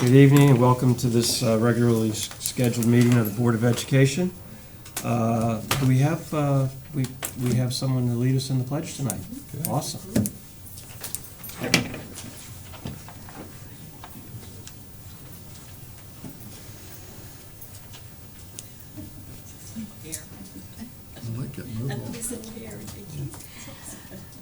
Good evening and welcome to this regularly scheduled meeting of the Board of Education. Do we have we have someone to lead us in the pledge tonight? Good. Awesome.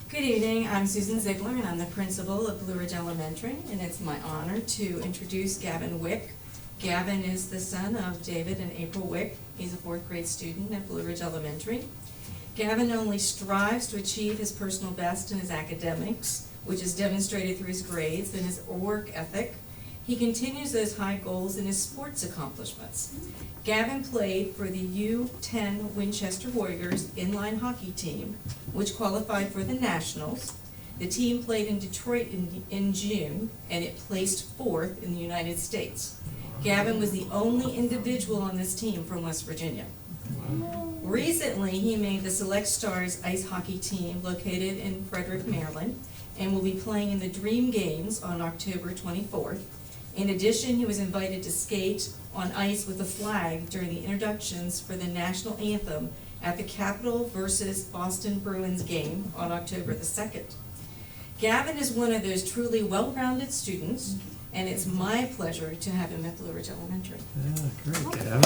Good evening, I'm Susan Ziegler and I'm the principal of Blue Ridge Elementary, and it's my honor to introduce Gavin Wick. Gavin is the son of David and April Wick. He's a 4th grade student at Blue Ridge Elementary. Gavin not only strives to achieve his personal best in his academics, which is demonstrated through his grades and his work ethic, he continues those high goals in his sports accomplishments. Gavin played for the U10 Winchester Warriors inline hockey team, which qualified for the Nationals. The team played in Detroit in June, and it placed 4th in the United States. Gavin was the only individual on this team from West Virginia. Recently, he made the Select Stars ice hockey team located in Frederick, Maryland, and will be playing in the Dream Games on October 24th. In addition, he was invited to skate on ice with a flag during the introductions for the national anthem at the Capitol versus Boston Bruins game on October the 2nd. Gavin is one of those truly well-rounded students, and it's my pleasure to have him at Blue Ridge Elementary. Yeah, great, Gavin.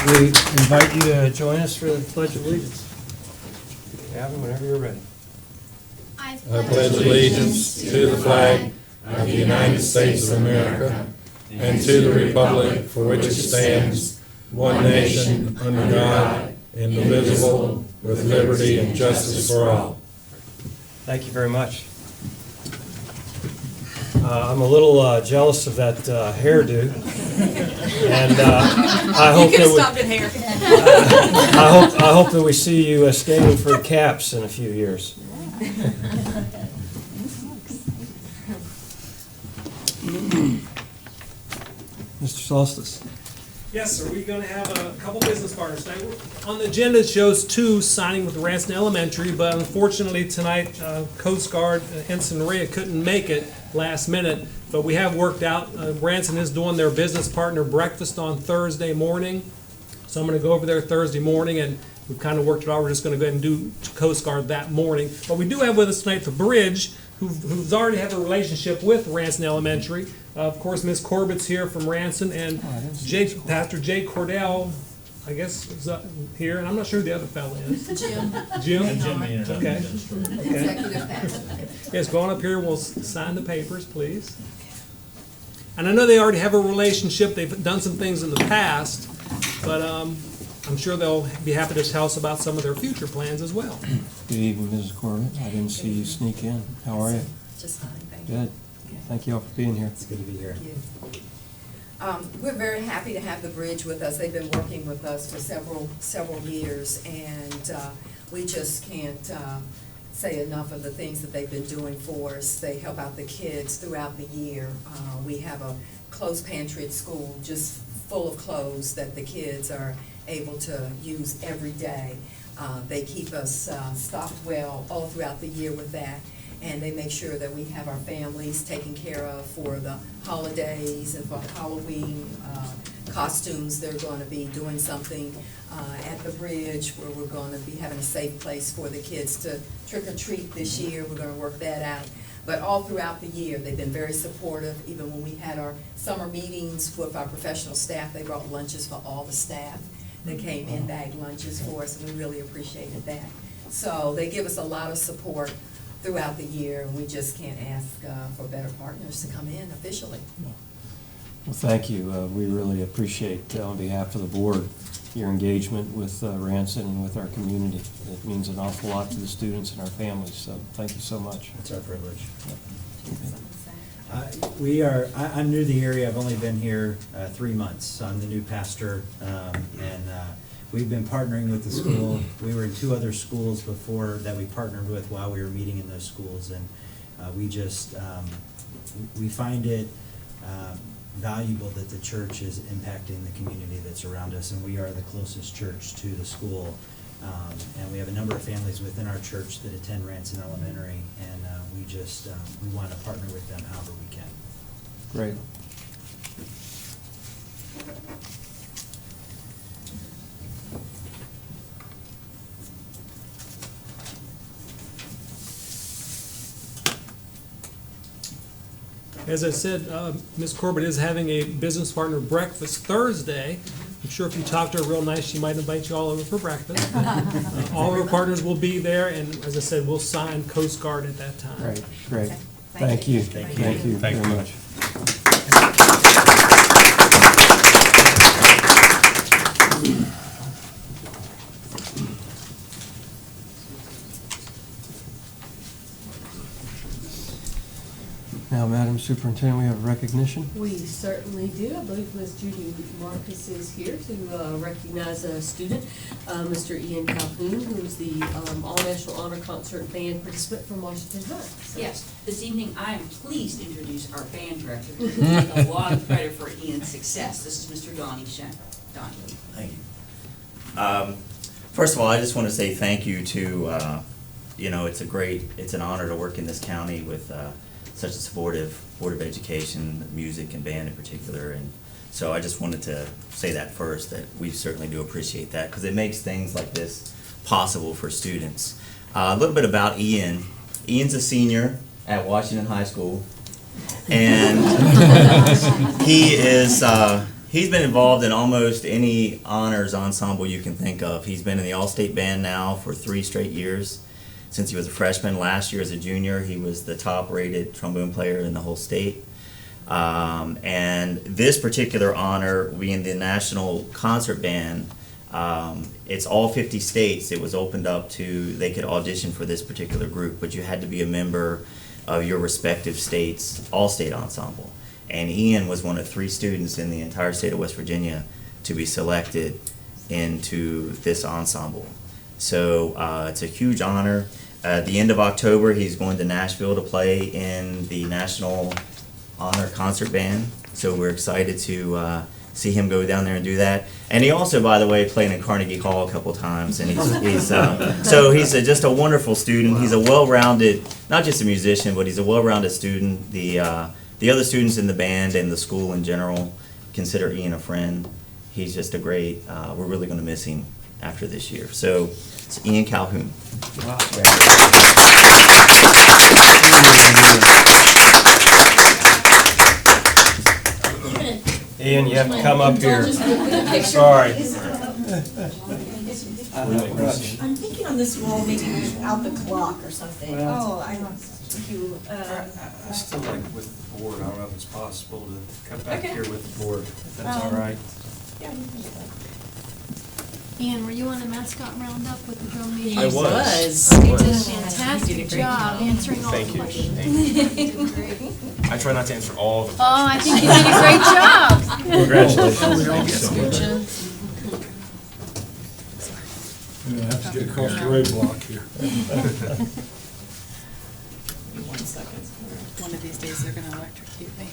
We invite you to join us for the Pledge of Allegiance. Gavin, whenever you're ready. I pledge allegiance to the flag of the United States of America and to the republic for which it stands, one nation, under God, indivisible, with liberty and justice for all. Thank you very much. I'm a little jealous of that hairdo, and I hope I hope that we see you skating for the Caps in a few years. Mr. Solstice. Yes, sir. We're going to have a couple business partners tonight. On the agenda, it shows 2 signing with Ranson Elementary, but unfortunately tonight, Coast Guard Ensign Rhea couldn't make it last minute. But we have worked out, Ranson is doing their business partner breakfast on Thursday morning. So I'm going to go over there Thursday morning, and we've kind of worked it out. We're just going to go ahead and do Coast Guard that morning. But we do have with us tonight the Bridge, who's already have a relationship with Ranson Elementary. Of course, Ms. Corbett's here from Ranson, and Pastor Jay Cordell, I guess, is here, and I'm not sure who the other fellow is. Jim. Jim? Okay. Okay. Executive pastor. Yes, go on up here, we'll sign the papers, please. And I know they already have a relationship, they've done some things in the past, but I'm sure they'll be happy to tell us about some of their future plans as well. Good evening, Mrs. Corbett. I didn't see you sneak in. How are you? Just fine, thank you. Good. Thank you all for being here. It's good to be here. We're very happy to have the Bridge with us. They've been working with us for several years, and we just can't say enough of the things that they've been doing for us. They help out the kids throughout the year. We have a clothes pantry at school just full of clothes that the kids are able to use every day. They keep us stocked well all throughout the year with that. And they make sure that we have our families taken care of for the holidays and for Halloween costumes. They're going to be doing something at the Bridge where we're going to be having a safe place for the kids to trick or treat this year. We're going to work that out. But all throughout the year, they've been very supportive. Even when we had our summer meetings with our professional staff, they brought lunches for all the staff. They came in, bagged lunches for us, and we really appreciated that. So they give us a lot of support throughout the year, and we just can't ask for better partners to come in officially. Well, thank you. We really appreciate, on behalf of the board, your engagement with Ranson and with our community. It means an awful lot to the students and our families, so thank you so much. It's our privilege. Yeah. I'm new to the area. I've only been here 3 months. So I'm the new pastor, and we've been partnering with the school. We were in 2 other schools before that we partnered with while we were meeting in those schools, and we find it valuable that the church is impacting the community that's around us, and we are the closest church to the school. And we have a number of families within our church that attend Ranson Elementary, and we want to partner with them however we can. Great. As I said, Ms. Corbett is having a business partner breakfast Thursday. I'm sure if you talk to her real nice, she might invite you all over for breakfast. All of our partners will be there, and as I said, we'll sign Coast Guard at that time. Great, great. Okay. Thank you. Thank you. Thank you Thank very you. much. Now, Madam Superintendent, we have recognition. We certainly do. I believe Ms. Judy Marcus is here to recognize a student, Mr. Ian Calhoun, who is the All-National Honor Concert Band participant from Washington High. So- Yes, this evening I am pleased to introduce our band director, who will take a lot of credit for Ian's success. This is Mr. Donnie Shen. Donnie. Thank you. First of all, I just want to say thank you to, it's an honor to work in this county with such a supportive Board of Education, music and band in particular. And so I just wanted to say that first, that we certainly do appreciate that, because it makes things like this possible for students. A little bit about Ian. Ian's a senior at Washington High School, and he's been involved in almost any honors ensemble you can think of. He's been in the All-State Band now for 3 straight years. Since he was a freshman. Last year as a junior, he was the top-rated trombone player in the whole state. And this particular honor, being the National Concert Band, it's all 50 states. It was opened up to, they could audition for this particular group, but you had to be a member of your respective states' all-state ensemble. And Ian was one of 3 students in the entire state of West Virginia to be selected into this ensemble. So it's a huge honor. At the end of October, he's going to Nashville to play in the National Honor Concert Band. So we're excited to see him go down there and do that. And he also, by the way, played in Carnegie Hall a couple times. And he's just a wonderful student. He's a well-rounded, not just a musician, but he's a well-rounded student. The other students in the band and the school in general consider Ian a friend. He's just a great, we're really going to miss him after this year. So it's Ian Calhoun. Wow. Ian, you have to come up here. Sorry. I'm thinking on this wall, maybe out the clock or something. Well- Oh, I don't, thank you. I still like with the board, I don't know if it's possible to come back Okay. here with the board, if that's all right. Yeah, we can do that. Ian, were you on the mascot roundup with the drum meeting? I was. You did a Yes, you did a fantastic great job job. answering all the Thank you. questions. I try not to answer all of them. Oh, I think you did a great job. Congratulations. Yeah, I have to get across the roadblock here. One second. One of these days, they're gonna electrocute me.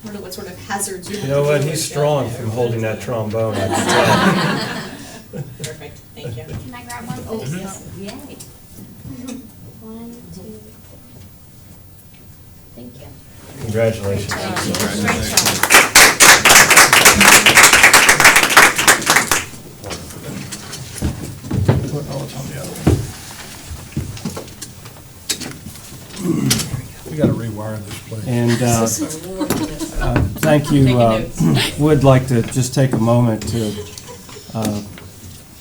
I don't know what sort of hazards you have You to know what, deal he's with strong down there. from holding that trombone, I can Perfect, thank you. Can I grab one, Oh, please? yes, yay. 1, 2. Thank you. tell. Congratulations. We gotta rewire this place. And thank you. Would like to just take a moment to,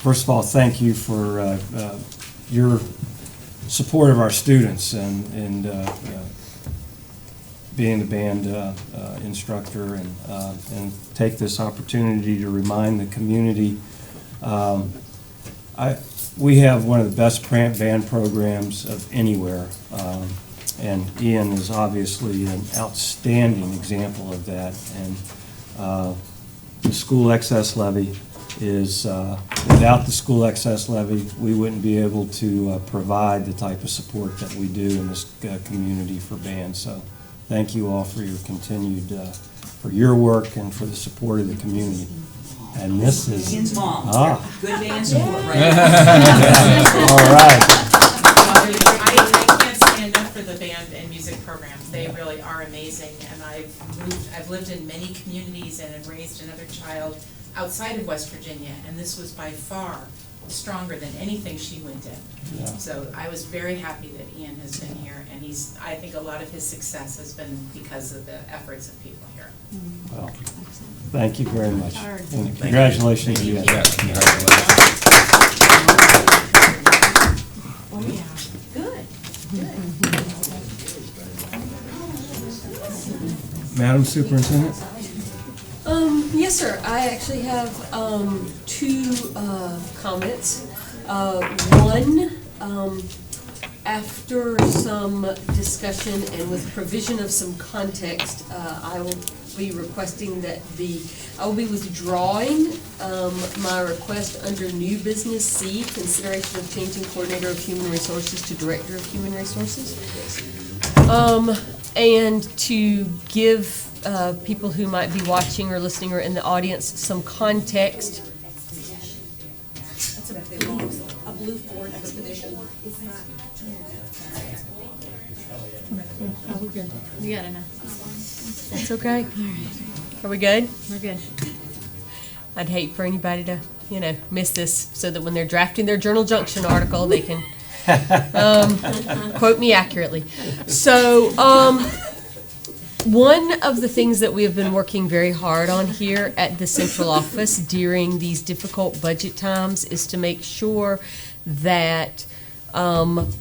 first of all, thank you for your support of our students and being the band instructor, and take this opportunity to remind the community. We have one of the best band programs of anywhere. And Ian is obviously an outstanding example of that. And the school excess levy is, without the school excess levy, we wouldn't be able to provide the type of support that we do in this community for bands. So thank you all for your continued, for your work and for the support of the community. And this is... Ian's mom. Ah. Good man support, right? All right. I can't say enough for the band and music programs. They really are amazing, and I've lived in many communities and have raised another child outside of West Virginia, and this was by far stronger than anything she went in. Yeah. So I was very happy that Ian has been here, and I think a lot of his success has been because of the efforts of people here. Well, thank you very much. Hard. And congratulations to you. Oh, yeah. Good, Madam Superintendent? Yes, sir. I actually have two comments. One, after some discussion and with provision of some context, I will be requesting that I will be withdrawing my request under new business C, consideration of changing coordinator of human resources to director of human resources. And to give people who might be watching or listening or in the audience some context. That's a blue Ford Expedition. It's not. Oh, we're good. We got enough. That's okay. Are we good? We're good. I'd hate for anybody to, miss this so that when they're drafting their Journal Junction article, they can quote me accurately. So, one of the things that we have been working very hard on here at the central office during these difficult budget times is to make sure that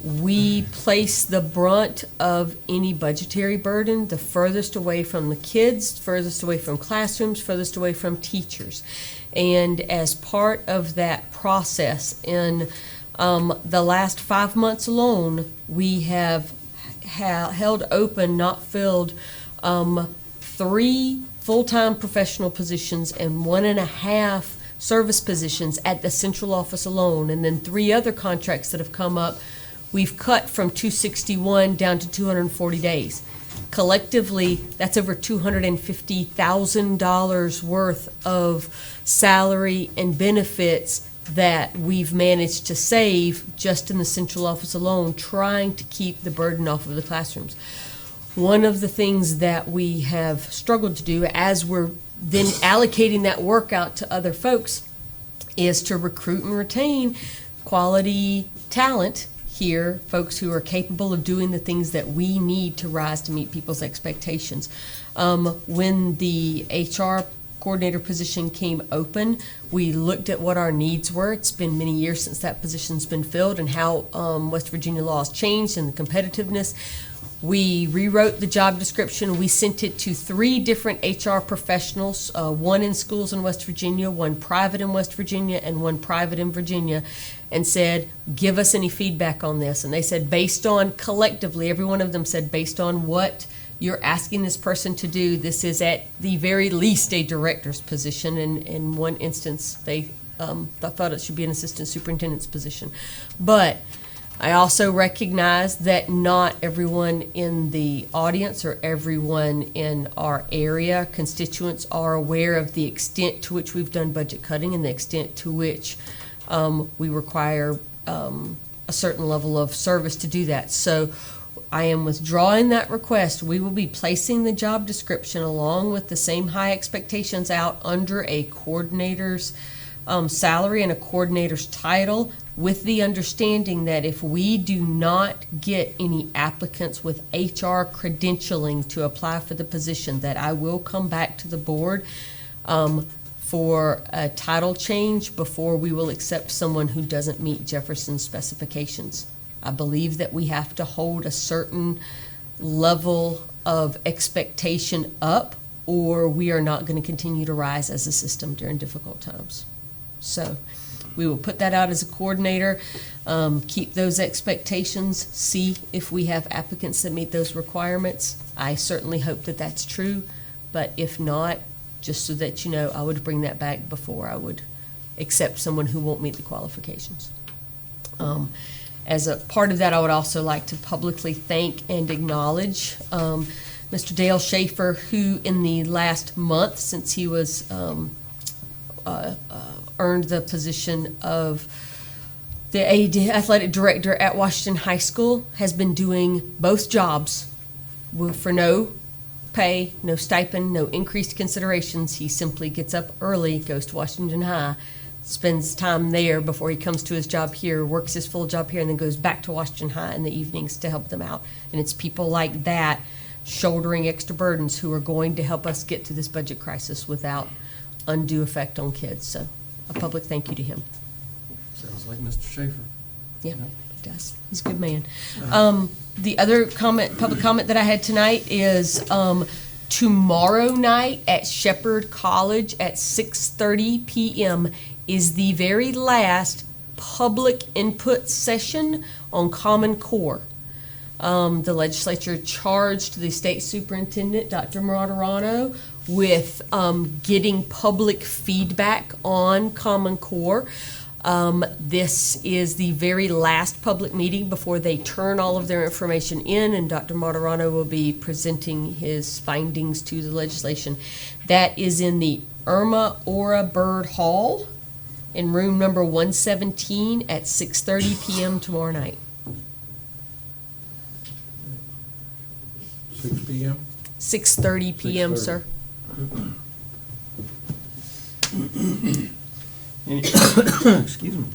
we place the brunt of any budgetary burden the furthest away from the kids, furthest away from classrooms, furthest away from teachers. And as part of that process, in the last 5 months alone, we have held open, not filled, 3 full-time professional positions and 1.5 service positions at the central office alone, and then 3 other contracts that have come up. We've cut from 261 down to 240 days. Collectively, that's over $250,000 worth of salary and benefits that we've managed to save just in the central office alone, trying to keep the burden off of the classrooms. One of the things that we have struggled to do as we're then allocating that work out to other folks is to recruit and retain quality talent here, folks who are capable of doing the things that we need to rise to meet people's expectations. When the HR coordinator position came open, we looked at what our needs were. It's been many years since that position's been filled, and how West Virginia law has changed and the competitiveness. We rewrote the job description. We sent it to 3 different HR professionals, 1 in schools in West Virginia, 1 private in West Virginia, and 1 private in Virginia, and said, give us any feedback on this. And they said, based on, collectively, every one of them said, based on what you're asking this person to do, this is at the very least a director's position. And in one instance, they thought it should be an assistant superintendent's position. But I also recognize that not everyone in the audience or everyone in our area, constituents, are aware of the extent to which we've done budget cutting and the extent to which we require a certain level of service to do that. So I am withdrawing that request. We will be placing the job description along with the same high expectations out under a coordinator's salary and a coordinator's title, with the understanding that if we do not get any applicants with HR credentialing to apply for the position, that I will come back to the board for a title change before we will accept someone who doesn't meet Jefferson's specifications. I believe that we have to hold a certain level of expectation up, or we are not going to continue to rise as a system during difficult times. So we will put that out as a coordinator, keep those expectations, see if we have applicants that meet those requirements. I certainly hope that that's true, but if not, just so that you know, I would bring that back before I would accept someone who won't meet the qualifications. As a part of that, I would also like to publicly thank and acknowledge Mr. Dale Schaefer, who in the last month, since he was earned the position of the athletic director at Washington High School, has been doing both jobs for no pay, no stipend, no increased considerations. He simply gets up early, goes to Washington High, spends time there before he comes to his job here, works his full job here, and then goes back to Washington High in the evenings to help them out. And it's people like that shouldering extra burdens who are going to help us get through this budget crisis without undue effect on kids. So a public thank you to him. Sounds like Mr. Schaefer. Yeah, he does. He's a good man. The other public comment that I had tonight is tomorrow night at Shepherd College at 6:30 p.m. is the very last public input session on Common Core. The legislature charged the state superintendent, Dr. Muratorano, with getting public feedback on Common Core. This is the very last public meeting before they turn all of their information in, and Dr. Muratorano will be presenting his findings to the legislation. That is in the Irma Ora Bird Hall in room number 117 at 6:30 p.m. tomorrow night. 6 p.m.? 6:30 p.m., 6:30. sir. Excuse me.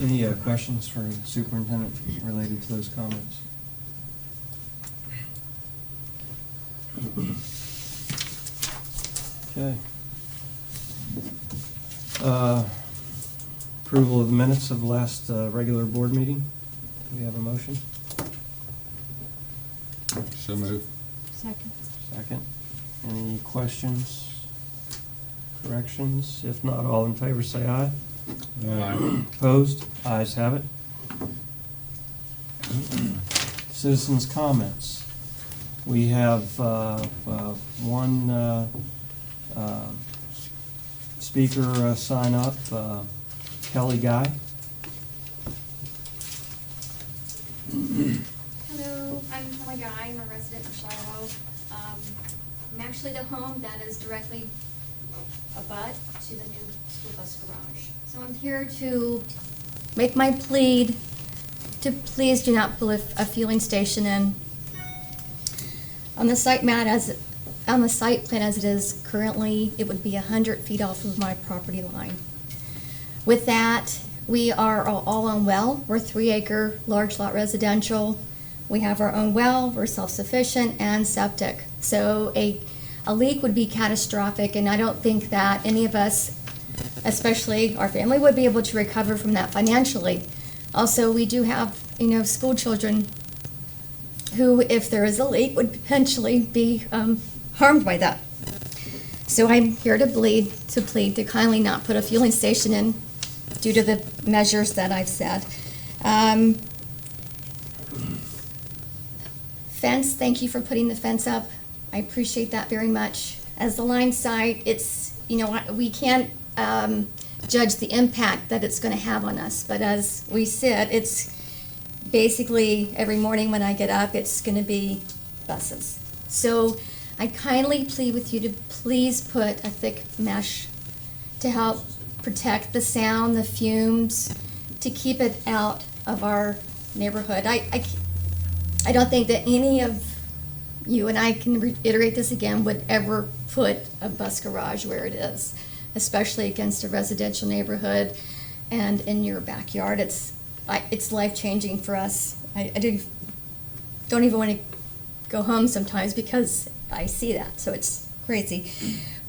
Any questions for the superintendent related to those comments? Okay. Approval of the minutes of the last regular board meeting. Do we have a motion? So moved. Second. Second. Any questions? Corrections? If not, all in favor say aye. Aye. Opposed? Ayes have it. Citizens' comments. We have one speaker sign up, Kelly Guy. Hello, I'm Kelly Guy, I'm a resident of Shiloh. I'm actually the home that is directly abut to the new school bus garage. So I'm here to make my plea to please do not put a fueling station in. On the site plan as it is currently, it would be 100 feet off of my property line. With that, we are all on well. We're 3-acre large lot residential. We have our own well, we're self-sufficient, and septic. So a leak would be catastrophic, and I don't think that any of us, especially our family, would be able to recover from that financially. Also, we do have, school children who, if there is a leak, would potentially be harmed by that. So I'm here to plead to kindly not put a fueling station in due to the measures that I've said. Fence, thank you for putting the fence up. I appreciate that very much. As the line site, it's, we can't judge the impact that it's going to have on us. But as we said, it's basically every morning when I get up, it's going to be buses. So I kindly plead with you to please put a thick mesh to help protect the sound, the fumes, to keep it out of our neighborhood. I don't think that any of you, and I can reiterate this again, would ever put a bus garage where it is, especially against a residential neighborhood and in your backyard. It's life-changing for us. I don't even want to go home sometimes because I see that, so it's crazy.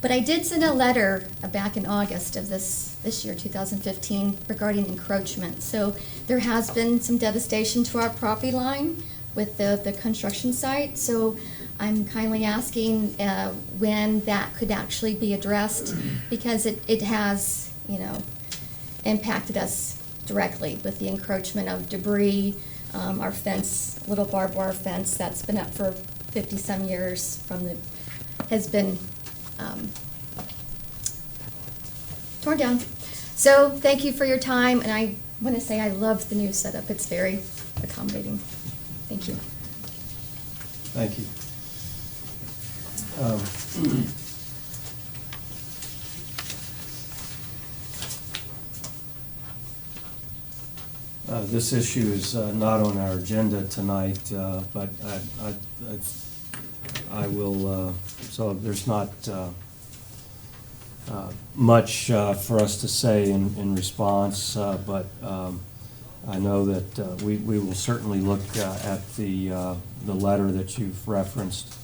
But I did send a letter back in August of this year, 2015, regarding encroachment. So there has been some devastation to our property line with the construction site. So I'm kindly asking when that could actually be addressed, because it has, impacted us directly with the encroachment of debris, our fence, little barbed wire fence that's been up for 50-some years has been torn down. So thank you for your time, and I want to say I love the new setup. It's very accommodating. Thank you. Thank you. This issue is not on our agenda tonight, but I will, so there's not much for us to say in response, but I know that we will certainly look at the letter that you've referenced.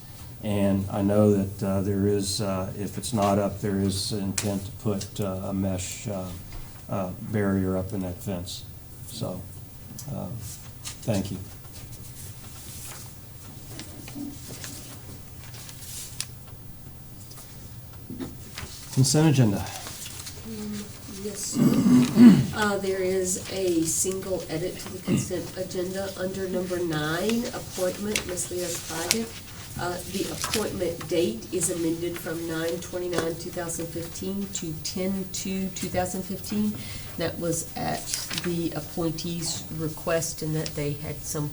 And I know that there is, if it's not up, there is intent to put a mesh barrier up in that fence. So, thank you. Consent agenda. Yes, sir. There is a single edit to the consent agenda under number 9, appointment, Ms. Leah Claggett. The appointment date is amended from 9/29/2015 to 10/2/2015. That was at the appointee's request, and that they had some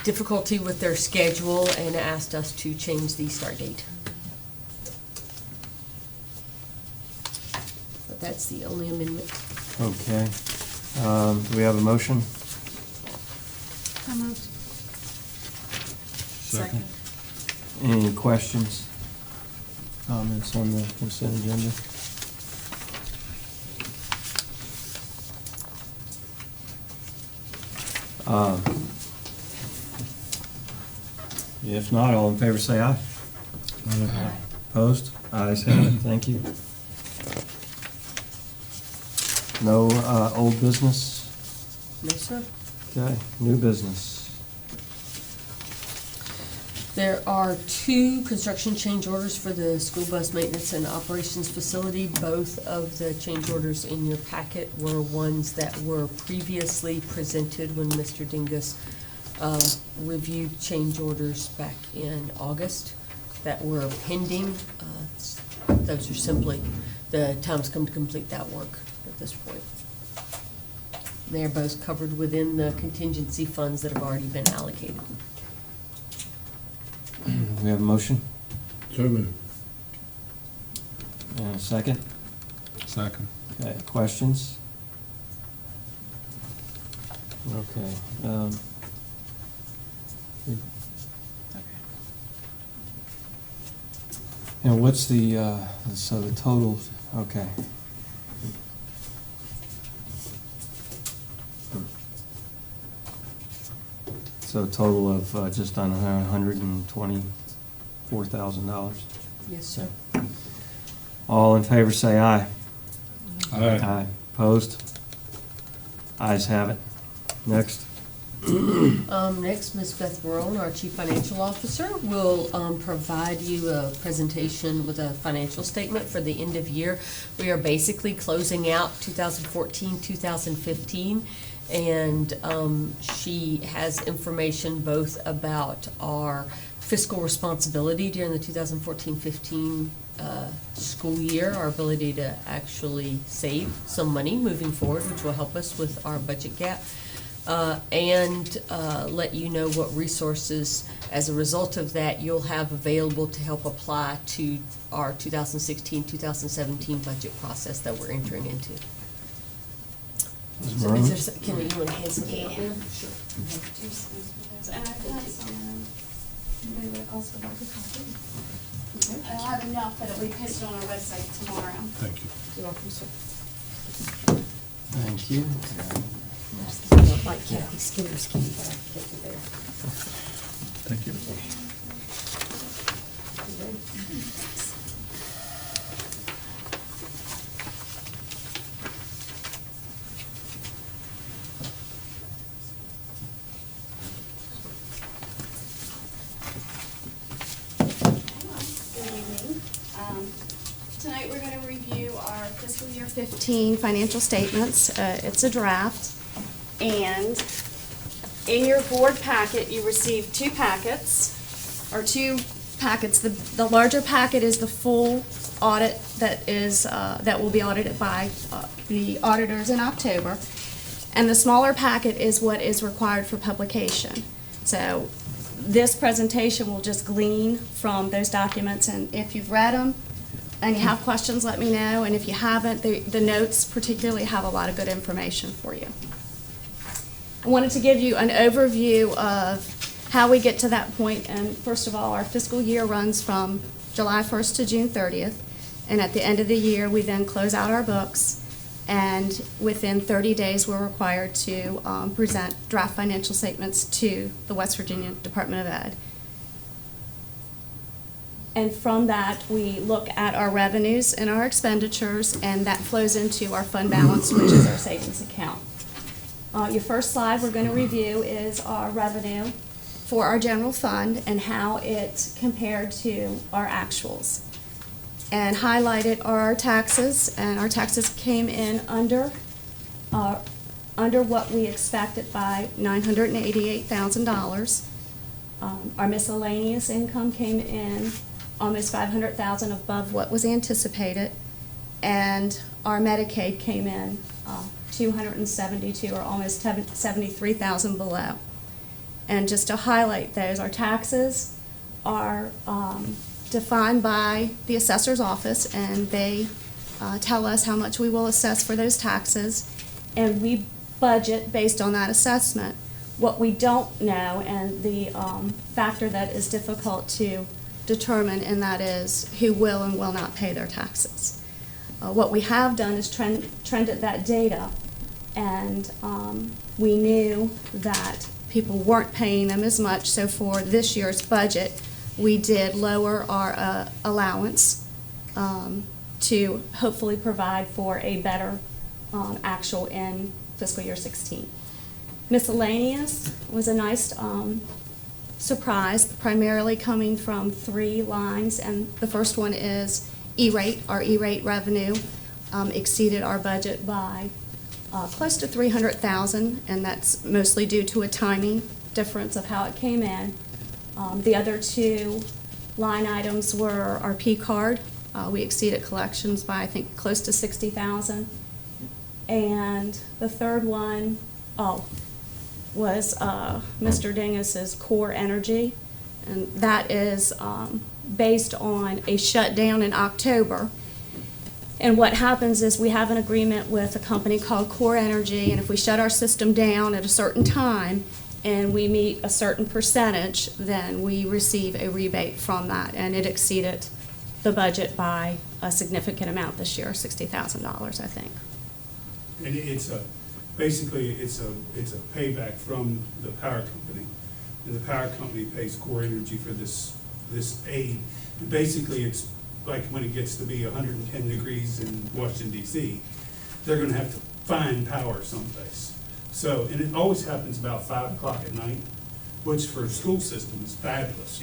difficulty with their schedule and asked us to change the start date. But that's the only amendment. Okay. Do we have a motion? So moved. Second. Any questions, comments on the consent agenda? If not, all in favor say aye. Aye. Opposed? Ayes have it, thank you. No old business? No, sir. Okay, new business. There are 2 construction change orders for the school bus maintenance and operations facility. Both of the change orders in your packet were ones that were previously presented when Mr. Dingus reviewed change orders back in August that were pending. Those are simply, the time's come to complete that work at this point. They're both covered within the contingency funds that have already been allocated. We have a motion So moved. and a second. Second. Okay, questions? Okay. And what's the, so the total, okay. So a total of just under $124,000. Yes, sir. All in favor say aye. Aye. Opposed? Ayes have it. Next. Next, Ms. Beth Barone, our Chief Financial Officer, will provide you a presentation with a financial statement for the end of year. We are basically closing out 2014, 2015, and she has information both about our fiscal responsibility during the 2014-15 school year, our ability to actually save some money moving forward, which will help us with our budget gap. And let you know what resources, as a result of that, you'll have available to help apply to our 2016-2017 budget process that we're entering into. Ms. So Maroon? is there, can you want to hand some out there? Sure. And I've got some, anybody would also like a copy? Okay. I'll have enough that'll be posted on our website tomorrow. Thank you. You're welcome, sir. Thank you. Like Kathy Skinner's key, but I can get you there. Thank you. Good evening. Tonight, we're going to review our fiscal year 15 financial statements. It's a draft. And in your board packet, you received 2 packets, or 2 packets. The larger packet is the full audit that is, that will be audited by the auditors in October. And the smaller packet is what is required for publication. So this presentation will just glean from those documents, and if you've read them and you have questions, let me know. And if you haven't, the notes particularly have a lot of good information for you. I wanted to give you an overview of how we get to that point. And first of all, our fiscal year runs from July 1st to June 30th. And at the end of the year, we then close out our books. And within 30 days, we're required to present draft financial statements to the West Virginia Department of Ed. And from that, we look at our revenues and our expenditures, and that flows into our fund balance, which is our savings account. Your first slide we're going to review is our revenue for our general fund and how it compared to our actuals. And highlighted are our taxes, and our taxes came in under what we expected by $988,000. Our miscellaneous income came in almost $500,000 above what was anticipated, and our Medicaid came in $272 or almost $73,000 below. And just to highlight those, our taxes are defined by the assessor's office, and they tell us how much we will assess for those taxes, and we budget based on that assessment. What we don't know, and the factor that is difficult to determine, and that is who will and will not pay their taxes. What we have done is trended that data, and we knew that people weren't paying them as much, so for this year's budget, we did lower our allowance to hopefully provide for a better actual in fiscal year 16. Miscellaneous was a nice surprise, primarily coming from 3 lines, and the first one is E-rate. Our E-rate revenue exceeded our budget by close to $300,000, and that's mostly due to a timing difference of how it came in. The other 2 line items were our P-card. We exceeded collections by, I think, close to $60,000. And the third one, was Mr. Dingus's Core Energy, and that is based on a shutdown in October. And what happens is we have an agreement with a company called Core Energy, and if we shut our system down at a certain time and we meet a certain percentage, then we receive a rebate from that, and it exceeded the budget by a significant amount this year, $60,000, I think. And basically it's a payback from the power company, and the power company pays Core Energy for this aid. And basically, it's like when it gets to be 110 degrees in Washington D.C., they're going to have to find power someplace. So, and it always happens about 5 o'clock at night, which for a school system is fabulous.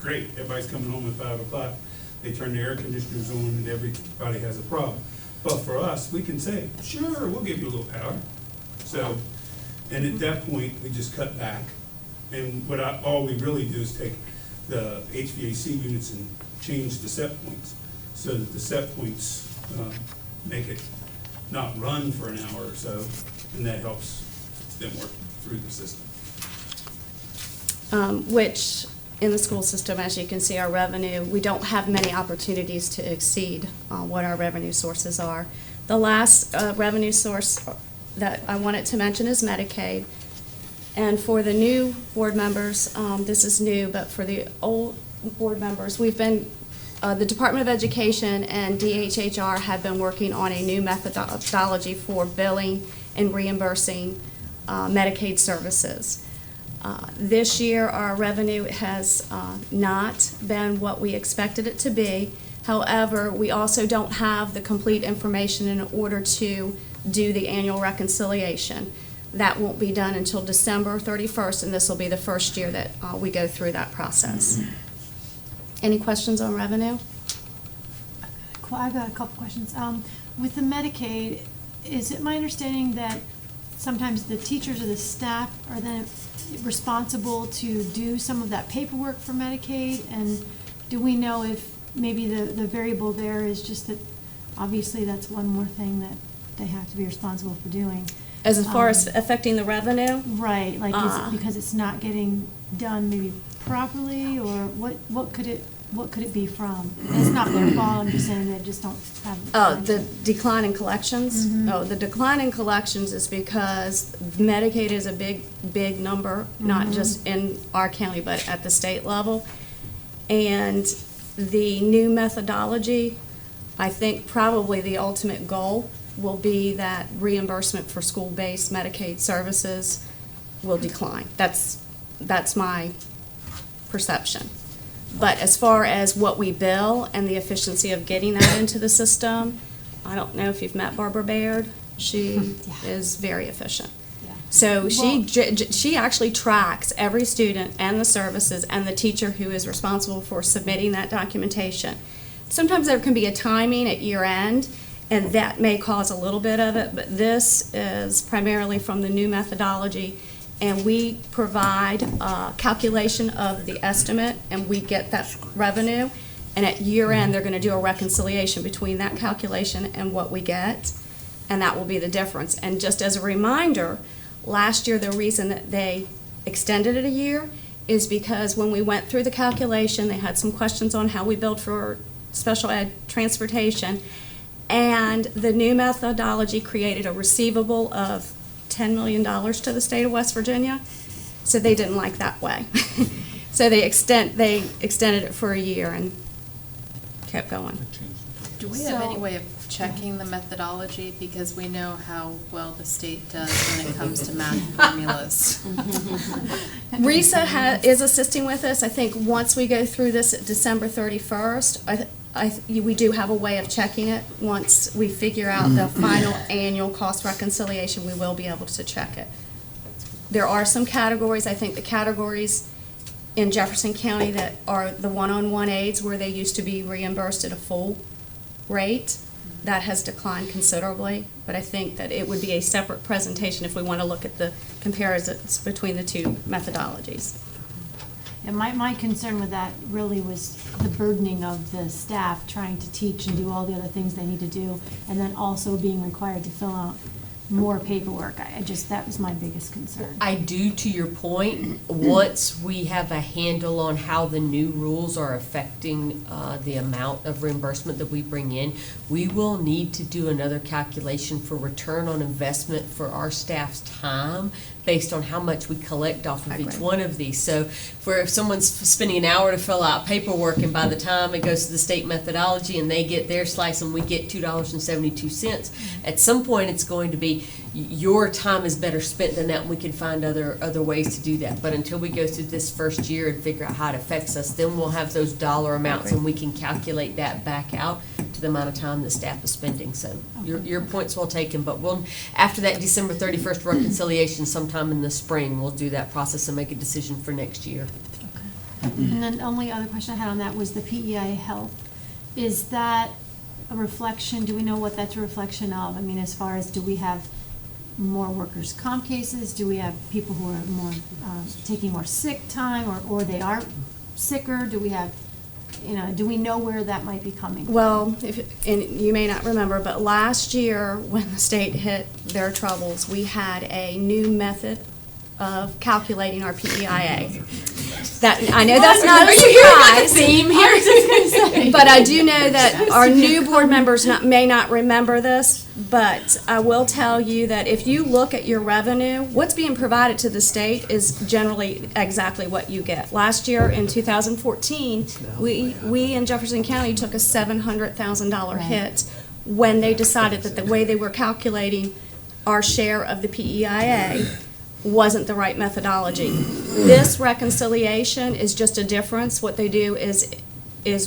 Great. Everybody's coming home at 5 o'clock. They turn the air conditioners on, and everybody has a problem. But for us, we can say, sure, we'll give you a little power. So, and at that point, we just cut back. And all we really do is take the HVAC units and change the set points so that the set points make it not run for an hour or so, and that helps them work through the system. Which, in the school system, as you can see, our revenue, we don't have many opportunities to exceed what our revenue sources are. The last revenue source that I wanted to mention is Medicaid. And for the new board members, this is new, but for the old board members, we've been, the Department of Education and DHHR have been working on a new methodology for billing and reimbursing Medicaid services. This year, our revenue has not been what we expected it to be. However, we also don't have the complete information in order to do the annual reconciliation. That won't be done until December 31st, and this will be the first year that we go through that process. Any questions on revenue? I've got a couple questions. With the Medicaid, is it my understanding that sometimes the teachers or the staff are then responsible to do some of that paperwork for Medicaid? And do we know if maybe the variable there is just that obviously that's one more thing that they have to be responsible for doing? As far as affecting the revenue? Right, like is it because it's not getting done maybe properly, or what could it what could it be from? And it's not their fault, I'm just saying they just don't have. The decline in collections? Mhm. Oh, the decline in collections is because Medicaid is a big number, not Mhm. just in our county, but at the state level. And the new methodology, I think probably the ultimate goal will be that reimbursement for school-based Medicaid services will decline. That's my perception. But as far as what we bill and the efficiency of getting that into the system, I don't know if you've met Barbara Baird. She is very efficient. So she actually tracks every student and the services and the teacher who is responsible for submitting that documentation. Sometimes there can be a timing at year end, and that may cause a little bit of it, but this is primarily from the new methodology. And we provide a calculation of the estimate, and we get that revenue. And at year end, they're going to do a reconciliation between that calculation and what we get, and that will be the difference. And just as a reminder, last year, the reason that they extended it a year is because when we went through the calculation, they had some questions on how we billed for special ed transportation, and the new methodology created a receivable of $10 million to the state of West Virginia, so they didn't like that way. So they extended it for a year and kept going. Do we have any way of checking the methodology? Because we know how well the state does when it comes to math formulas. RISA is assisting with this. I think once we go through this at December 31st, we do have a way of checking it. Once we figure out the final annual cost reconciliation, we will be able to check it. There are some categories. I think the categories in Jefferson County that are the one-on-one aids where they used to be reimbursed at a full rate, that has declined considerably. But I think that it would be a separate presentation if we want to look at the comparisons between the two methodologies. And my concern with that really was the burdening of the staff trying to teach and do all the other things they need to do, and then also being required to fill out more paperwork. That was my biggest concern. I do, to your point, once we have a handle on how the new rules are affecting the amount of reimbursement that we bring in, we will need to do another calculation for return on investment for our staff's time based on how much we collect off of each one of these. So if someone's spending an hour to fill out paperwork, and by the time it goes to the state methodology and they get their slice and we get $2.72, at some point it's going to be your time is better spent than that, and we can find other ways to do that. But until we go through this first year and figure out how it affects us, then we'll have those dollar amounts and we can calculate that back out to the amount of time the staff is spending. So your point's well taken, but we'll, after that December 31st reconciliation, sometime in the spring, we'll do that process and make a decision for next year. And then the only other question I had on that was the PEI health. Is that a reflection, do we know what that's a reflection of? I mean, as far as, do we have more workers' comp cases? Do we have people who are more, taking more sick time, or they are sicker? Do we have, do we know where that might be coming from? Well, and you may not remember, but last year when the state hit their troubles, we had a new method of calculating our PEIA. That, I know that's not a surprise. Theme here? I was just gonna say. But I do know that our new board members may not remember this, but I will tell you that if you look at your revenue, what's being provided to the state is generally exactly what you get. Last year in 2014, we in Jefferson County took a $700,000 hit when they decided that the way they were calculating our share of the PEIA wasn't the right methodology. This reconciliation is just a difference. What they do is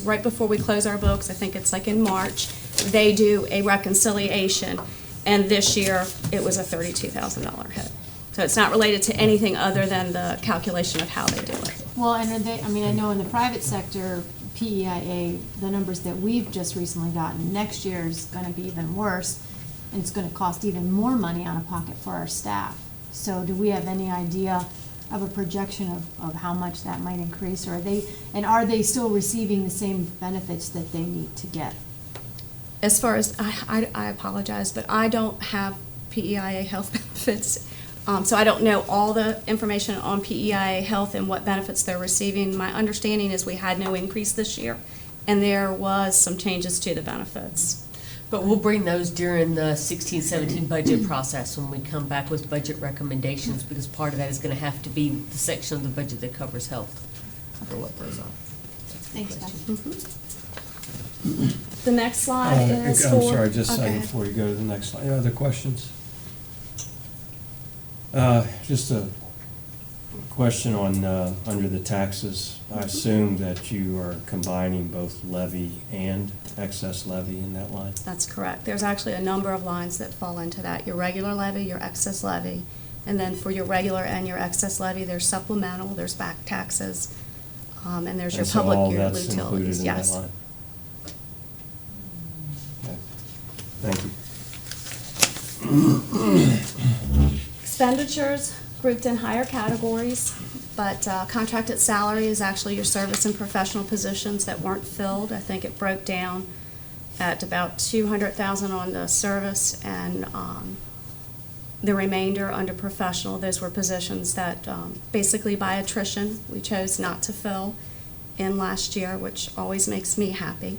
right before we close our books, I think it's like in March, they do a reconciliation, and this year it was a $32,000 hit. So it's not related to anything other than the calculation of how they do it. Well, and I know in the private sector, PEIA, the numbers that we've just recently gotten, next year is going to be even worse, and it's going to cost even more money out of pocket for our staff. So do we have any idea of a projection of how much that might increase, or are they still receiving the same benefits that they need to get? As far as, I apologize, but I don't have PEIA health benefits So I don't know all the information on PEIA Health and what benefits they're receiving. My understanding is we had no increase this year, and there was some changes to the benefits. But we'll bring those during the 16-17 budget process when we come back with budget recommendations, because part of that is gonna have to be the section of the budget that covers health for what goes on. Thanks, Beth. The next slide is for. I'm sorry, just a second okay. before you go to the next slide. Any other questions? Just a question on, under the taxes. I assume that you are combining both levy and excess levy in that line? That's correct. There's actually a number of lines that fall into that. Your regular levy, your excess levy, and then for your regular and your excess levy, there's supplemental, there's back taxes, and there's your And so public all your that's included utilities. in that Yes. line? Okay. Thank you. Expenditures grouped in higher categories, but contracted salary is actually your service and professional positions that weren't filled. I think it broke down at about 200,000 on the service, and the remainder under professional. Those were positions that basically by attrition we chose not to fill in last year, which always makes me happy.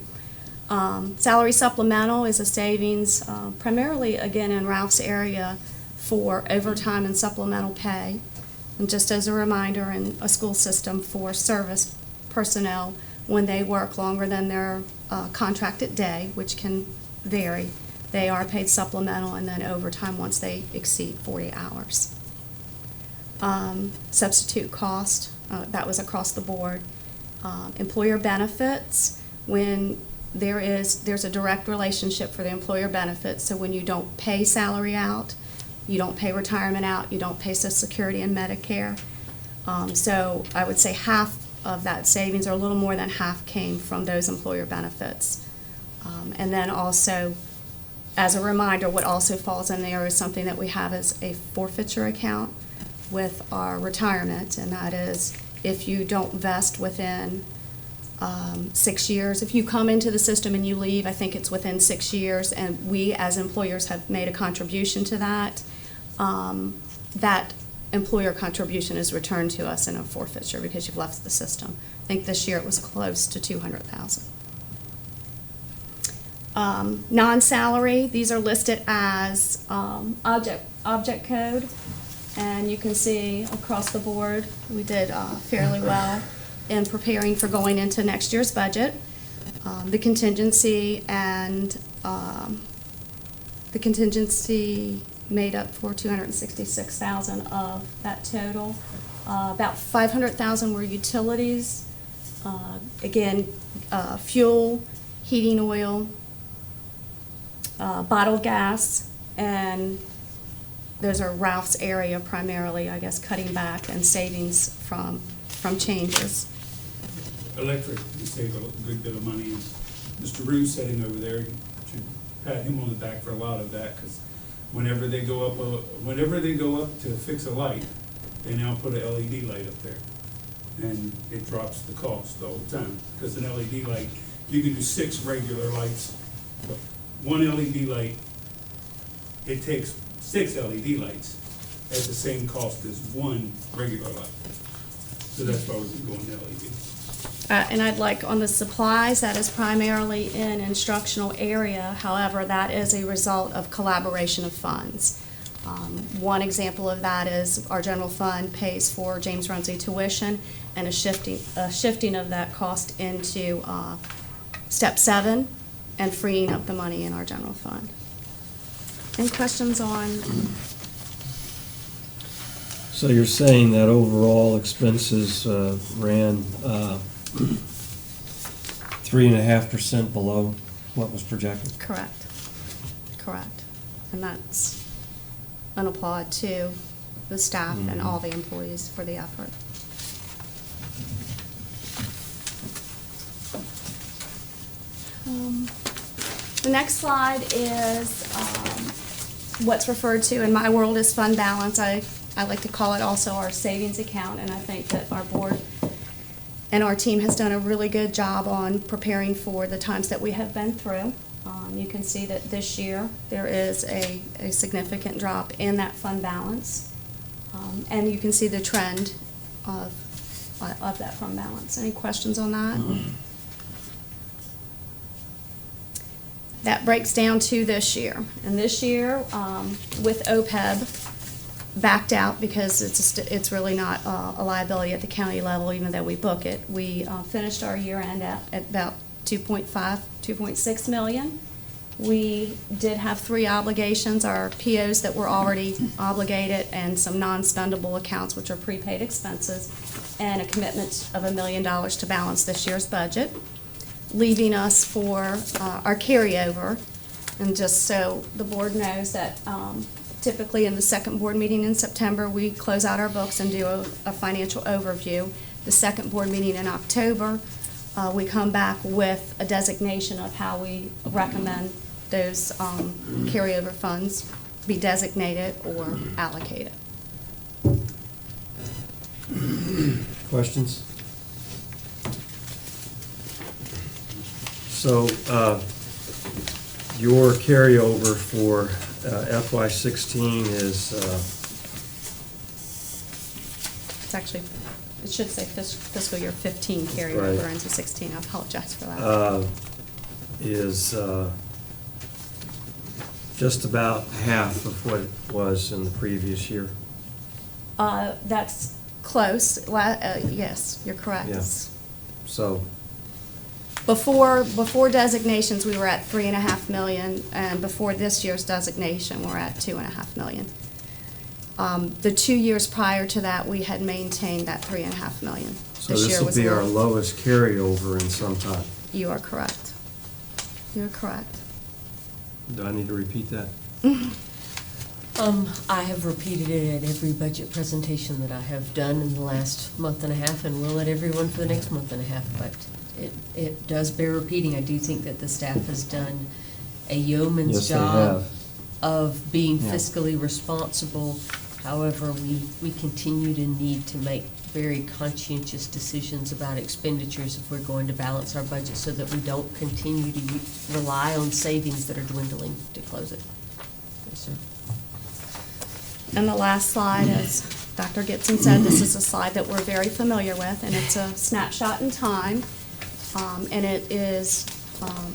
Salary supplemental is a savings primarily, again, in Ralph's area for overtime and supplemental pay. And just as a reminder, in a school system for service personnel, when they work longer than their contracted day, which can vary, they are paid supplemental and then overtime once they exceed 40 hours. Substitute cost, that was across the board. Employer benefits, when there's a direct relationship for the employer benefits, so when you don't pay salary out, you don't pay retirement out, you don't pay Social Security and Medicare. So I would say half of that savings, or a little more than half, came from those employer benefits. And then also, as a reminder, what also falls in there is something that we have as a forfeiture account with our retirement, and that is if you don't vest within 6 years. If you come into the system and you leave, I think it's within 6 years, and we as employers have made a contribution to that, that employer contribution is returned to us in a forfeiture because you've left the system. I think this year it was close to 200,000. Non-salary, these are listed as object code, and you can see across the board we did fairly well in preparing for going into next year's budget. The contingency made up for 266,000 of that total. About 500,000 were utilities. Again, fuel, heating oil, bottled gas, and those are Ralph's area primarily, I guess, cutting back and savings from changes. Electric, we save a good bit of money, and Mr. Rue's sitting over there, you should pat him on the back for a lot of that, because whenever they go up to fix a light, they now put a LED light up there, and it drops the cost all the time, because an LED light, you can do 6 regular lights, but one LED light, it takes 6 LED lights at the same cost as one regular light. So that's why we've been going to LED. And I'd like on the supplies, that is primarily in instructional area. However, that is a result of collaboration of funds. One example of that is our general fund pays for James Runsley tuition, and a shifting of that cost into step 7 and freeing up the money in our general fund. Any questions on? So you're saying that overall expenses ran 3.5% below what was projected? Correct. And that's an applaud to the staff and all the employees for the effort. The next slide is what's referred to in my world as fund balance. I like to call it also our savings account, and I think that our board and our team has done a really good job on preparing for the times that we have been through. You can see that this year there is a significant drop in that fund balance. And you can see the trend of that fund balance. Any questions on that? That breaks down to this year. And this year, with OPEB backed out because it's really not a liability at the county level, even though we book it. We finished our year end at about 2.6 million. We did have 3 obligations, our POs that were already obligated and some non-spendable accounts, which are prepaid expenses, and a commitment of $1 million to balance this year's budget, leaving us for our carryover. And just so the board knows that typically in the second board meeting in September, we close out our books and do a financial overview. The second board meeting in October, we come back with a designation of how we recommend those carryover funds be designated or allocated. Questions? So, your carryover for FY16 is, It's actually, it should say fiscal year 15 carryover Right. into 16. I apologize for that. is just about half of what it was in the previous year. That's close. Yes, you're correct. Yeah. So, Before designations, we were at 3.5 million, and before this year's designation, we're at 2.5 million. The 2 years prior to that, we had maintained that 3.5 million. so This this year will was be a our little- lowest carryover in some time. You are correct. You're correct. Do I need to repeat that? I have repeated it at every budget presentation that I have done in the last month and a half, and will at everyone for the next month and a half, but it does bear repeating. I do think that the staff has done a yeoman's Yes, they job have. of being Yeah. fiscally responsible. However, we continue to need to make very conscientious decisions about expenditures if we're going to balance our budget so that we don't continue to rely on savings that are dwindling to close it. Yes, sir. And the last slide, as Dr. Gibson said, this is a slide that we're very familiar with, and it's a snapshot in time. And it is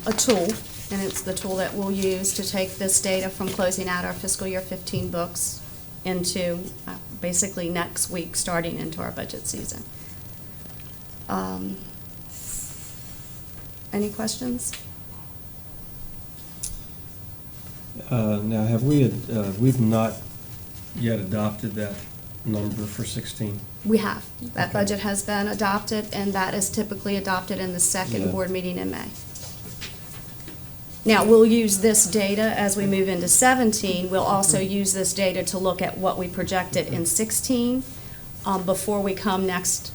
a tool, and it's the tool that we'll use to take this data from closing out our fiscal year 15 books into basically next week, starting into our budget season. Any questions? Now, have we've not yet adopted that number for 16? We have. That Okay. budget has been adopted, and that is typically adopted in the second Yeah. board meeting in May. Now, we'll use this data as we move into 17. We'll also use this data to look at what we projected in 16 before we come next,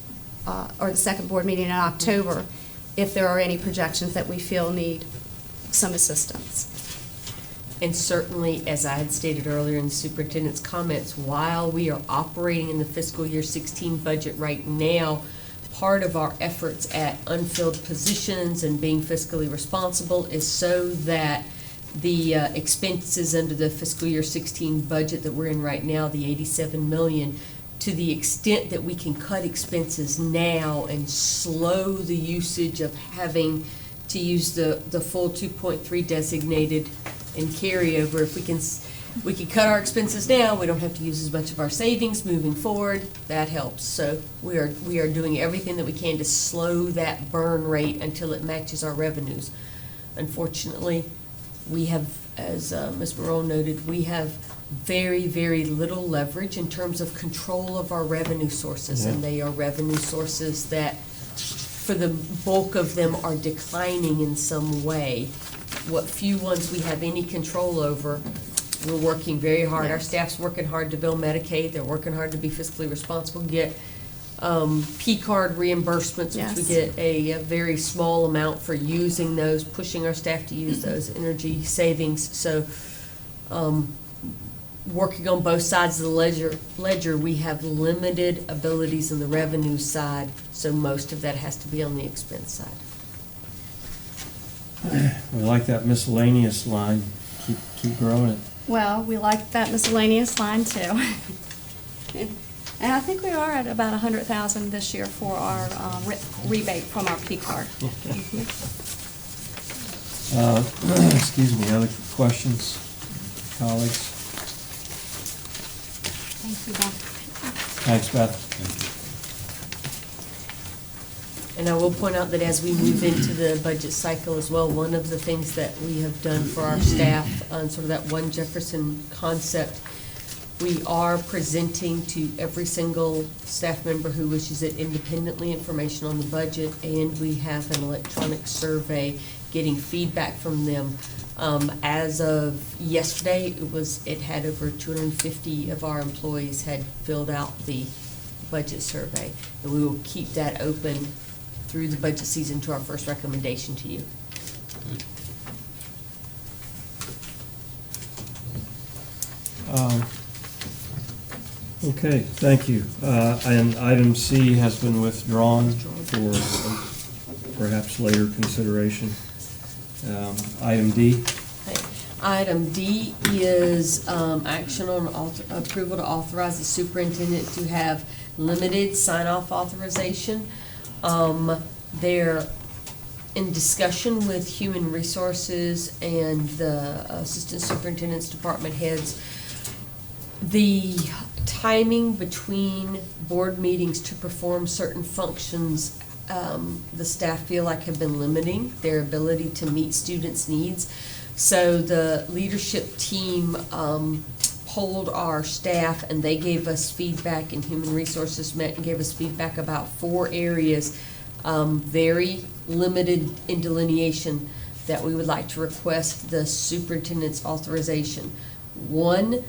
or the second board meeting in October, if there are any projections that we feel need some assistance. And certainly, as I had stated earlier in the superintendent's comments, while we are operating in the fiscal year 16 budget right now, part of our efforts at unfilled positions and being fiscally responsible is so that the expenses under the fiscal year 16 budget that we're in right now, the 87 million, to the extent that we can cut expenses now and slow the usage of having to use the full 2.3 designated and carryover, if we can cut our expenses now, we don't have to use as much of our savings moving forward, that helps. So we are doing everything that we can to slow that burn rate until it matches our revenues. Unfortunately, we have, as Ms. Morone noted, we have very, very little leverage in terms of control of our revenue sources, and they are revenue sources that, for the bulk of them, are declining in some way. What few ones we have any control over, we're working very hard. Our staff's working hard to bill Medicaid. They're working hard to be fiscally responsible, get P-card reimbursements, which we Yes. get a very small amount for using those, pushing our staff to use those energy savings. So, working on both sides of the ledger, we have limited abilities in the revenue side, so most of that has to be on the expense side. We like that miscellaneous line. Keep growing it. Well, we like that miscellaneous line too. And I think we are at about 100,000 this year for our rebate from our P card. Excuse me, other questions, colleagues? Thank you, Beth. Thanks, Beth. And I will point out that as we move into the budget cycle as well, one of the things that we have done for our staff on sort of that One Jefferson concept, we are presenting to every single staff member who wishes it independently information on the budget, and we have an electronic survey getting feedback from them. As of yesterday, it had over 250 of our employees had filled out the budget survey, and we will keep that open through the budget season to our first recommendation to you. Okay, thank you. And item C has been withdrawn for perhaps later consideration. Item D. Item D is action on approval to authorize the superintendent to have limited sign-off authorization. They're in discussion with Human Resources and the Assistant Superintendent's Department heads. The timing between board meetings to perform certain functions, the staff feel like have been limiting their ability to meet students' needs. So the leadership team polled our staff, and they gave us feedback, and Human Resources met and gave us feedback about 4 areas, very limited in delineation, that we would like to request the superintendent's authorization. 1,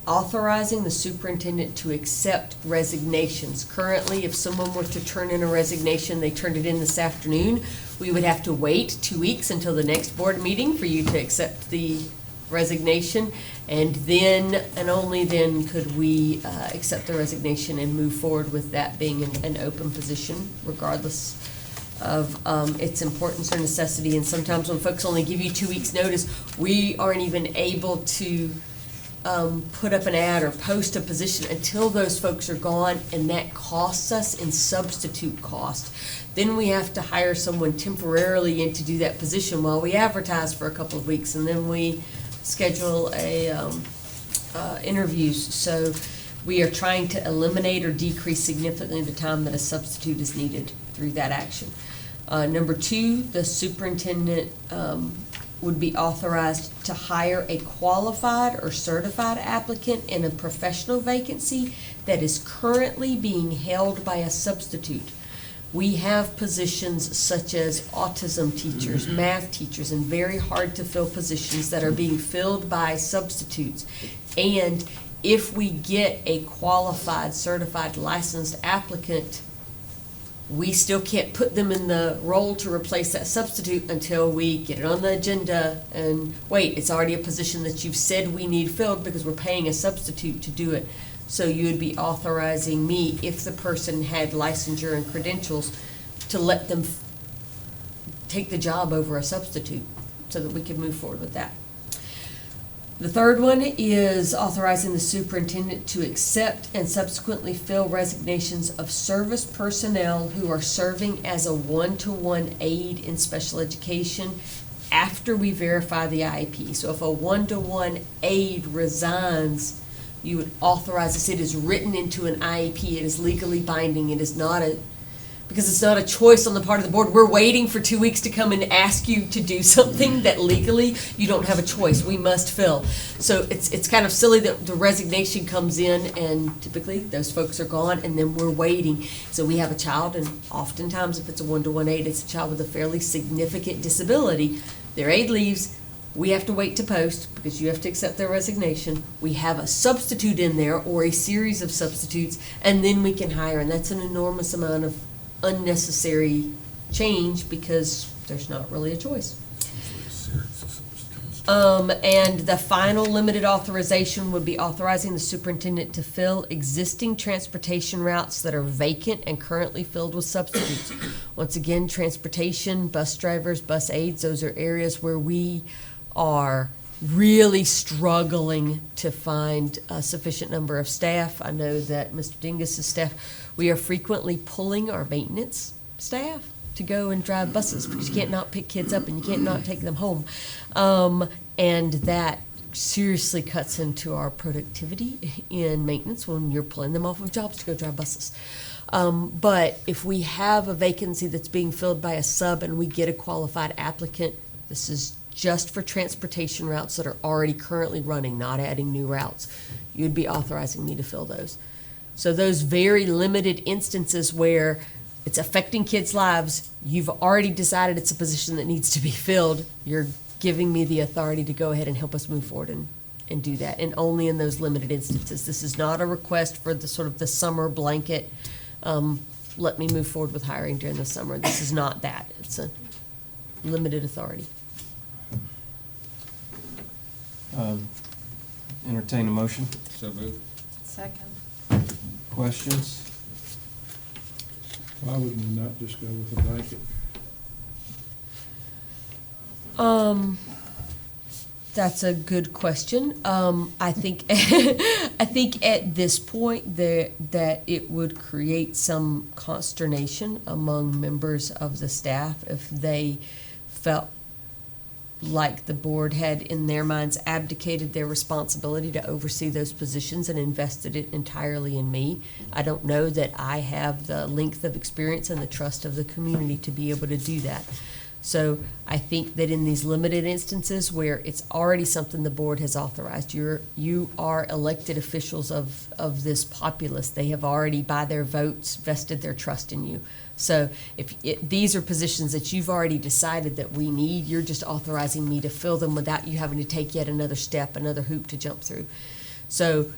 authorizing the superintendent to accept resignations. Currently, if someone were to turn in a resignation, they turned it in this afternoon, we would have to wait 2 weeks until the next board meeting for you to accept the resignation, and then, and only then, could we accept the resignation and move forward with that being an open position, regardless of its importance or necessity. And sometimes when folks only give you 2 weeks' notice, we aren't even able to put up an ad or post a position until those folks are gone, and that costs us in substitute cost. Then we have to hire someone temporarily in to do that position while we advertise for a couple of weeks, and then we schedule interviews. So we are trying to eliminate or decrease significantly the time that a substitute is needed through that action. Number 2, the superintendent would be authorized to hire a qualified or certified applicant in a professional vacancy that is currently being held by a substitute. We have positions such as autism teachers, math teachers, and very hard to fill positions that are being filled by substitutes. And if we get a qualified, certified, licensed applicant, we still can't put them in the role to replace that substitute until we get it on the agenda and wait, it's already a position that you've said we need filled because we're paying a substitute to do it. So you would be authorizing me, if the person had licensure and credentials, to let them take the job over a substitute so that we can move forward with that. The third one is authorizing the superintendent to accept and subsequently fill resignations of service personnel who are serving as a one-to-one aide in special education after we verify the IEP. So if a one-to-one aide resigns, you would authorize this. It is written into an IEP. It is legally binding. It is not because it's not a choice on the part of the board. We're waiting for 2 weeks to come and ask you to do something that legally you don't have a choice. We must fill. So it's kind of silly that the resignation comes in and typically those folks are gone and then we're waiting. So we have a child, and oftentimes if it's a one-to-one aide, it's a child with a fairly significant disability. Their aide leaves. We have to wait to post because you have to accept their resignation. We have a substitute in there or a series of substitutes, and then we can hire. And that's an enormous amount of unnecessary change because there's not really a choice. And the final limited authorization would be authorizing the superintendent to fill existing transportation routes that are vacant and currently filled with substitutes. Once again, transportation, bus drivers, bus aides, those are areas where we are really struggling to find a sufficient number of staff. I know that Mr. Dingus's staff, we are frequently pulling our maintenance staff to go and drive buses because you can't not pick kids up and you can't not take them home. And that seriously cuts into our productivity in maintenance when you're pulling them off of jobs to go drive buses. But if we have a vacancy that's being filled by a sub and we get a qualified applicant, this is just for transportation routes that are already currently running, not adding new routes, you'd be authorizing me to fill those. So those very limited instances where it's affecting kids' lives, you've already decided it's a position that needs to be filled, you're giving me the authority to go ahead and help us move forward and do that, and only in those limited instances. This is not a request for the sort of the summer blanket, let me move forward with hiring during the summer. This is not that. It's a limited authority. Entertain a motion. So moved. Second. Questions? Why would we not just go with a blanket? That's a good question. I think I think at this point that it would create some consternation among members of the staff if they felt like the board had in their minds abdicated their responsibility to oversee those positions and invested it entirely in me. I don't know that I have the length of experience and the trust of the community to be able to do that. So I think that in these limited instances where it's already something the board has authorized, you are elected officials of this populace. They have already, by their votes, vested their trust in you. So if these are positions that you've already decided that we need, you're just authorizing me to fill them without you having to take yet another step, another hoop to jump through. So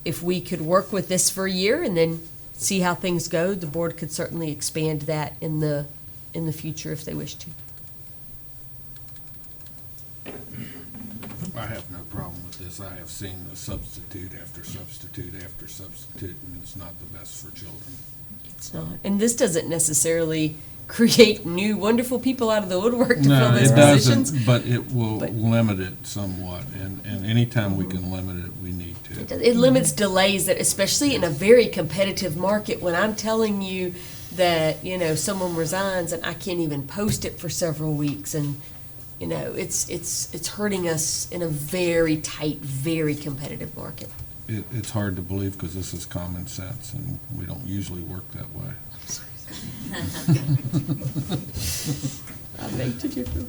if we could work with this for a year and then see how things go, the board could certainly expand that in the future if they wish to. I have no problem with this. I have seen the substitute after substitute after substitute, and it's not the best for children. It's not. And this doesn't necessarily create new wonderful people out of the woodwork to fill those positions. No, it doesn't, but it will limit it somewhat, and anytime we can limit it, we need to. It limits delays that, especially in a very competitive market, when I'm telling you that, someone resigns and I can't even post it for several weeks, and it's hurting us in a very tight, very competitive market. It's hard to believe because this is common sense, and we don't usually work that way. I beg to differ.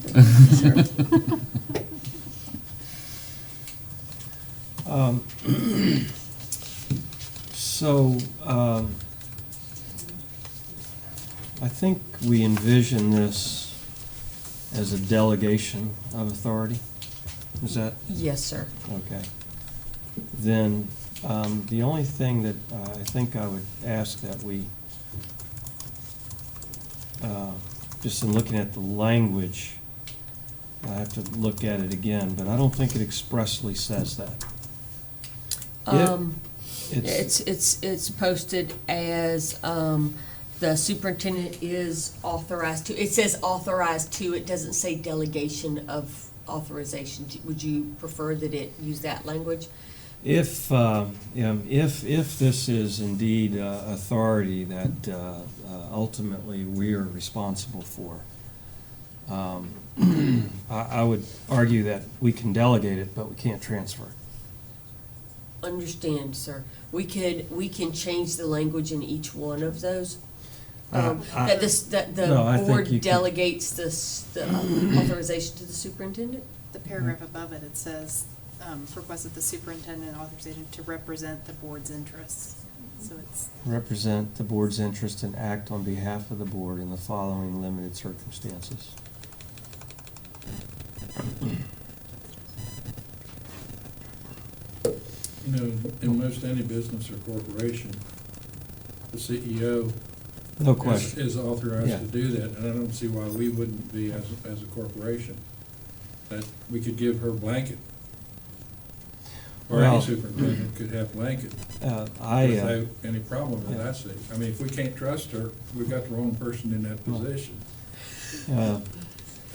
So, I think we envision this as a delegation of authority. Is that? Yes, sir. Okay. Then, the only thing that I think I would ask that we, just in looking at the language, I have to look at it again, but I don't think it expressly says that. It's posted as, the superintendent is authorized to, it says authorized to, it doesn't say delegation of authorization. Would you prefer that it use that language? If this is indeed authority that ultimately we are responsible for, I would argue that we can delegate it, but we can't transfer it. Understand, sir. We can change the language in each one of those. That the board delegates the authorization to the superintendent? The paragraph above it, it says, requested the superintendent authorization to represent the board's interests. So it's. Represent the board's interest and act on behalf of the board in the following limited circumstances. In most any business or corporation, the CEO No question. is authorized to do that, and I don't see why we wouldn't be as a corporation. That we could give her blanket. Or any superintendent could have blanket. Without any problem with that. I mean, if we can't trust her, we've got the wrong person in that position.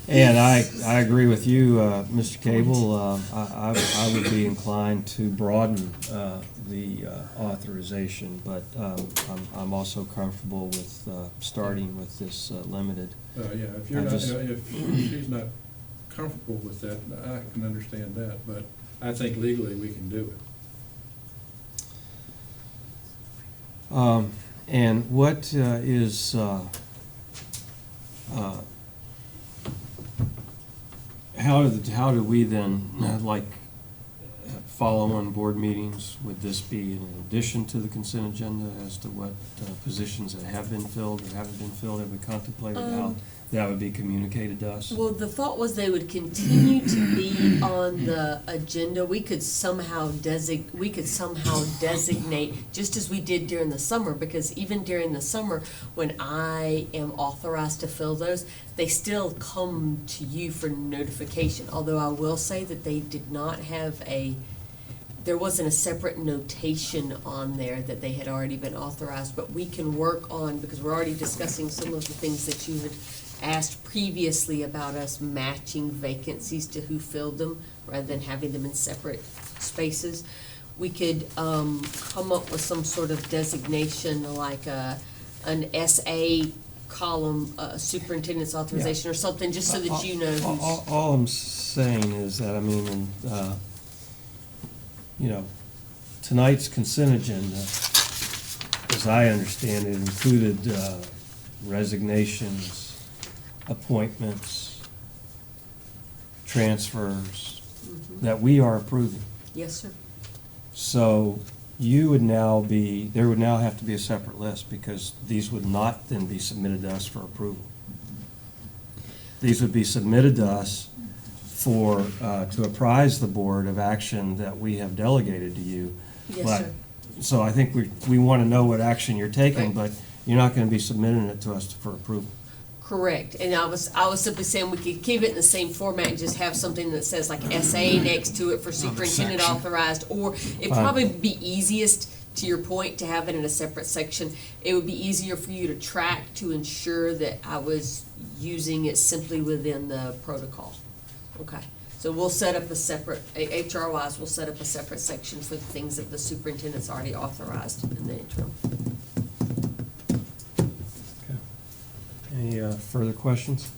And I agree with you, Mr. Cable. I would be inclined to broaden the authorization, but I'm also comfortable with starting with this limited. Yeah, if you're I not, just- if she's not comfortable with that, I can understand that, but I think legally we can do it. And what is, how do we then, follow on board meetings? Would this be in addition to the consent agenda as to what positions that have been filled or haven't been filled? Have we contemplated how that would be communicated to us? Well, the thought was they would continue to be on the agenda. We could somehow designate, just as we did during the summer, because even during the summer, when I am authorized to fill those, they still come to you for notification. Although I will say that they did not have there wasn't a separate notation on there that they had already been authorized, but we can work on, because we're already discussing some of the things that you had asked previously about us matching vacancies to who filled them, rather than having them in separate spaces. We could come up with some sort of designation, like an SA column, superintendent's authorization or something, just so that you know who's. All I'm saying is that, tonight's consent agenda, as I understand it, included resignations, appointments, transfers that we are approving. Yes, sir. So there would now have to be a separate list, because these would not then be submitted to us for approval. These would be submitted to us to apprise the board of action that we have delegated to you. Yes, But- sir. So I think we want to know what action you're taking, Right. but you're not going to be submitting it to us for approval. Correct, and I was simply saying we could keep it in the same format and just have something that says like SA next to it for superintendent section. authorized, or it'd Fine. probably be easiest, to your point, to have it in a separate section. It would be easier for you to track, to ensure that I was using it simply within the protocol. Okay, so we'll set up a separate, HR-wise, we'll set up a separate section for the things that the superintendent's already authorized in the interim. Any further questions?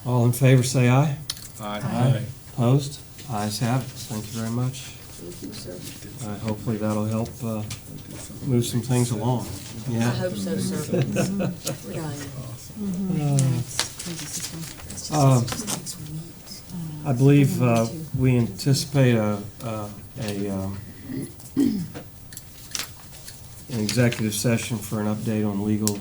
All in favor, say aye. Aye. Opposed? Ayes have it. Thank you very much. Thank you, sir. Hopefully that'll help move some things along. Yeah. I hope so, sir. We're dying. I believe we anticipate an executive session for an update on legal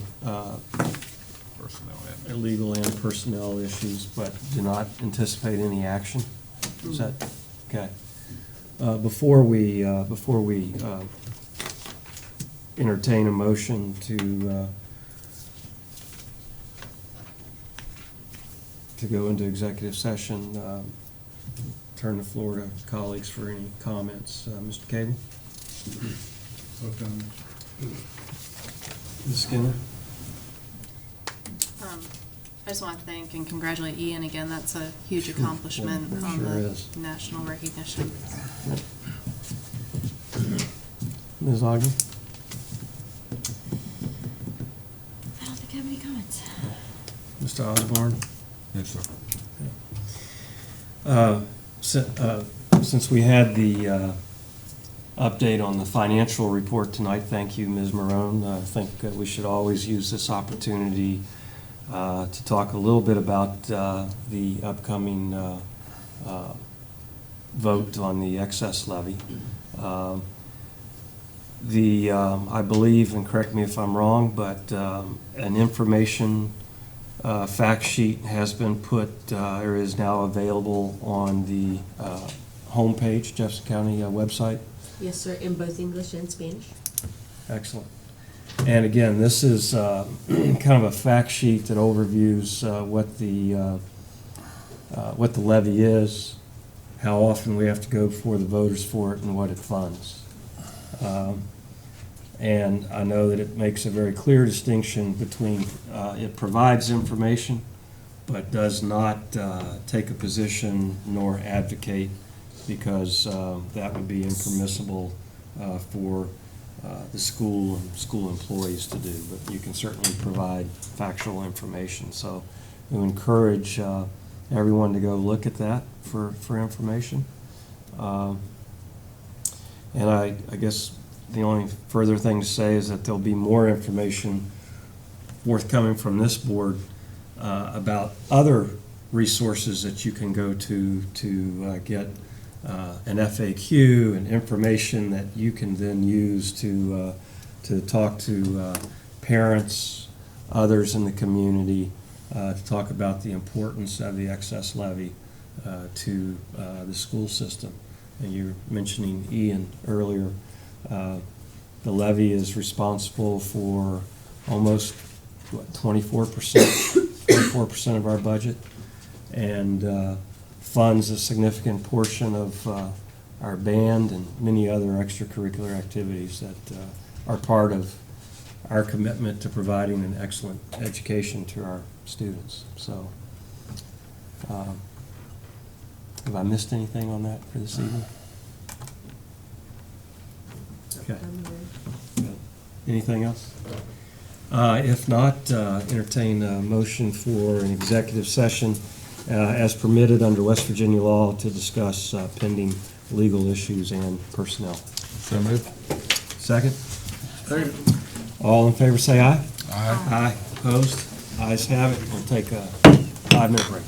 and personnel issues, but do not anticipate any action. Is that, okay. Before we entertain a motion to go into executive session, turn the floor to colleagues for any comments. Mr. Cable? Ms. Skinner? I just want to thank and congratulate Ian again. That's a huge accomplishment on Sure the is. national recognition. Ms. Ogden? I don't think I have any comments. Mr. Osborne? Yes, sir. Since we had the update on the financial report tonight, thank you, Ms. Marone. I think we should always use this opportunity to talk a little bit about the upcoming vote on the excess levy. I believe, and correct me if I'm wrong, but an information fact sheet has been put, or is now available on the homepage, Jefferson County website. Yes, sir, in both English and Spanish. Excellent. And again, this is kind of a fact sheet that overviews what the levy is, how often we have to go before the voters for it, and what it funds. And I know that it makes a very clear distinction between, it provides information, but does not take a position nor advocate, because that would be impermissible for the school and school employees to do. But you can certainly provide factual information. So we encourage everyone to go look at that for information. And I guess the only further thing to say is that there'll be more information forthcoming from this board about other resources that you can go to get an FAQ and information that you can then use to talk to parents, others in the community, to talk about the importance of the excess levy to the school system. And you were mentioning Ian earlier. The levy is responsible for almost 24% of our budget, and funds a significant portion of our band and many other extracurricular activities that are part of our commitment to providing an excellent education to our students. So, have I missed anything on that for this evening? Okay. Good. Anything else? If not, entertain a motion for an executive session as permitted under West Virginia law to discuss pending legal issues and personnel. So moved. Second? Second. All in favor say aye. Aye. Aye. Opposed? Ayes have it. We'll take a 5-minute break.